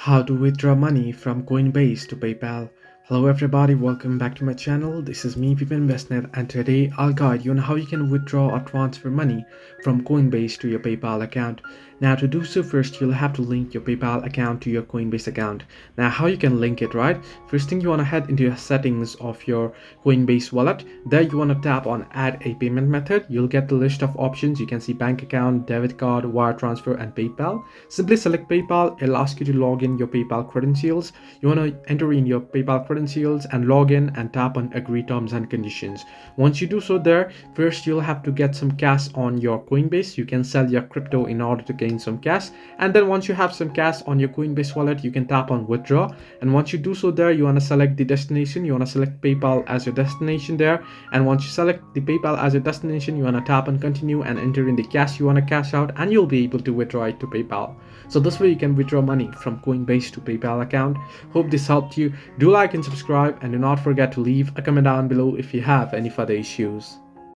How to withdraw money from Coinbase to PayPal. Hello everybody, welcome back to my channel. This is me Vipin Investnet, and today I'll guide you on how you can withdraw or transfer money from Coinbase to your PayPal account. Now to do so, first you'll have to link your PayPal account to your Coinbase account. Now how you can link it, right? First thing, you want to head into your settings of your Coinbase wallet. There you want to tap on add a payment method. You'll get the list of options. You can see bank account, debit card, wire transfer, and PayPal. Simply select PayPal. It'll ask you to log in your PayPal credentials. You want to enter in your PayPal credentials and log in and tap on agree terms and conditions. Once you do so, there first you'll have to get some cash on your Coinbase. You can sell your crypto in order to gain some cash, and then once you have some cash on your Coinbase wallet, you can tap on withdraw. And once you do so, there you want to select the destination. You want to select PayPal as your destination there, and once you select the PayPal as your destination, you want to tap on continue and enter in the cash you want to cash out, and you'll be able to withdraw it to PayPal. So this way you can withdraw money from Coinbase to PayPal account. Hope this helped you. Do like and subscribe, and do not forget to leave a comment down below if you have any further issues.